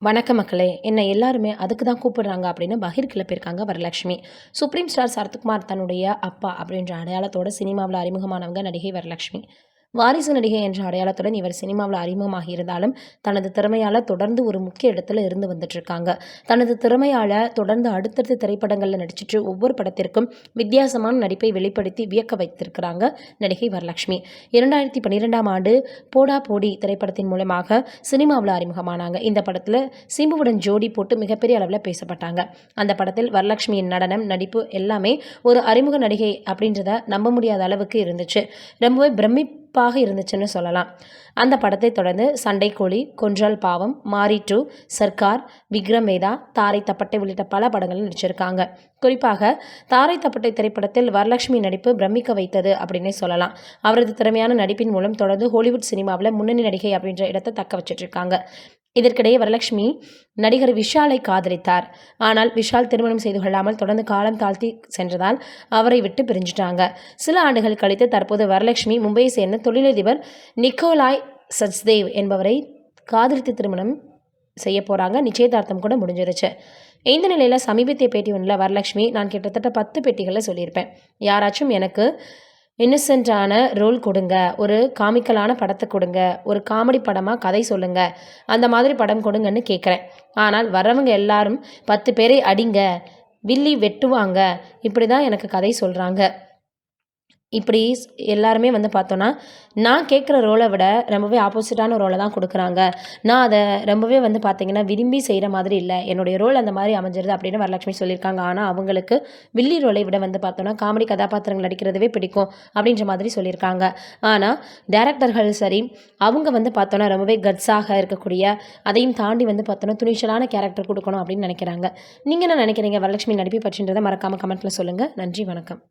வணக்க மக்களே! என்னை எல்லாருமே அதுக்கு தான் கூப்பிடுறாங்க அப்படின்னு பகீர் கிளப்பியிருக்காங்க வரலட்சுமி. சுப்ரீம் ஸ்டார் சரத்குமார் தன்னுடைய அப்பா அப்படின்ற அடையாளத்தோட சினிமாவில் அறிமுகமானவங்க நடிகை வரலட்சுமி. வாரிசு நடிகை என்ற அடையாளத்துடன் இவர் சினிமாவில் அறிமுகமாகி இருந்தாலும் தனது திறமையால் தொடர்ந்து ஒரு முக்கிய இடத்துல இருந்து வந்துட்டு இருக்காங்க. தனது திறமையால் தொடர்ந்து அடுத்தடுத்த திரைப்படங்களில் நடிச்சிட்டு ஒவ்வொரு படத்திற்கும் வித்தியாசமான நடிப்பை வெளிப்படுத்தி வியக்க வைத்திருக்கிறாங்க நடிகை வரலட்சுமி. 2012ஆம் ஆண்டு போடா போடி திரைப்படத்தின் மூலமாக சினிமாவில் அறிமுகமானாங்க. இந்த படத்தில் சிம்புவுடன் ஜோடி போட்டு மிகப்பெரிய அளவில் பேசப்பட்டாங்க. அந்த படத்தில் வரலட்சுமியின் நடனம், நடிப்பு எல்லாமே ஒரு அறிமுக நடிகை அப்படின்றத நம்ப முடியாத அளவுக்கு இருந்துச்சு. ரொம்பவே பிரமிப்பாக இருந்துச்சுன்னு சொல்லலாம். அந்த படத்தை தொடர்ந்து சண்டைக்கோழி, கொன்றால் பாவம், மாரி 2, சர்க்கார், விக்ரம் வேதா, தாரை தப்பட்டை உள்ளிட்ட பல படங்களில் நடிச்சிருக்காங்க. குறிப்பாக தாரை தப்பட்டை திரைப்படத்தில் வரலட்சுமி நடிப்பு பிரமிக்க வைத்தது அப்படின்னே சொல்லலாம். அவரது திறமையான நடிப்பின் மூலம் தொடர்ந்து ஹாலிவுட் சினிமாவில் முன்னணி நடிகை அப்படின்ற இடத்தை தக்க வச்சிட்டு இருக்காங்க. இதற்கிடையே வரலட்சுமி நடிகர் விஷாலை காதலித்தார். ஆனால் விஷால் திருமணம் செய்து கொள்ளாமல் தொடர்ந்து காலம் தாழ்த்தி சென்றதால் அவரை விட்டு பிரிஞ்சுட்டாங்க. சில ஆண்டுகள் கழித்து தற்போது வரலட்சுமி மும்பையை சேர்ந்த தொழிலதிபர் நிக்கோலாய் சச்தேவ் என்பவரை காதலித்து திருமணம் செய்ய போகிறாங்க. நிச்சயதார்த்தம் கூட முடிஞ்சிருச்சு. இந்த நிலையில் சமீபத்திய பேட்டி ஒன்றில் வரலட்சுமி, நான் கிட்டத்தட்ட 10 பேட்டிகளில் சொல்லியிருப்பேன், யாராச்சும் எனக்கு இன்னசென்ட்டான ரோல் கொடுங்க, ஒரு காமிக்கலான படத்தை கொடுங்க, ஒரு காமெடி படமாக கதை சொல்லுங்கள், அந்த மாதிரி படம் கொடுங்கன்னு கேட்குறேன். ஆனால் வர்றவங்க எல்லாரும் 10 பேரை அடிங்க, வில்லி வெட்டுவாங்க, இப்படி தான் எனக்கு கதை சொல்கிறாங்க. இப்படி எல்லாருமே பார்த்தோன்னா, நான் கேட்குற ரோலை விட ரொம்பவே ஆப்போசிட்டான ரோலை தான் கொடுக்குறாங்க. நான் அதை ரொம்பவே பார்த்தீங்கன்னா விரும்பி செய்கிற மாதிரி இல்லை, என்னுடைய ரோல் அந்த மாதிரி அமைஞ்சிருது அப்படின்னு வரலட்சுமி சொல்லியிருக்காங்க. ஆனால் அவங்களுக்கு வில்லி ரோலை விட பார்த்தோன்னா காமெடி கதாபாத்திரங்கள் நடிக்கிறதுவே பிடிக்கும் அப்படின்ற மாதிரி சொல்லியிருக்காங்க. ஆனால் டேரக்டர்கள் சரி, அவங்க பார்த்தோன்னா ரொம்பவே கட்ஸாக இருக்கக்கூடிய, அதையும் தாண்டி பார்த்தோன்னா துணிச்சலான கேரக்டர் கொடுக்கணும் அப்படின்னு நினைக்கிறாங்க. நீங்கள் என்ன நினைக்கிறீங்க வரலட்சுமி நடிப்பை பற்றின்றதை மறக்காமல் கமெண்ட்டில் சொல்லுங்கள். நன்றி, வணக்கம்.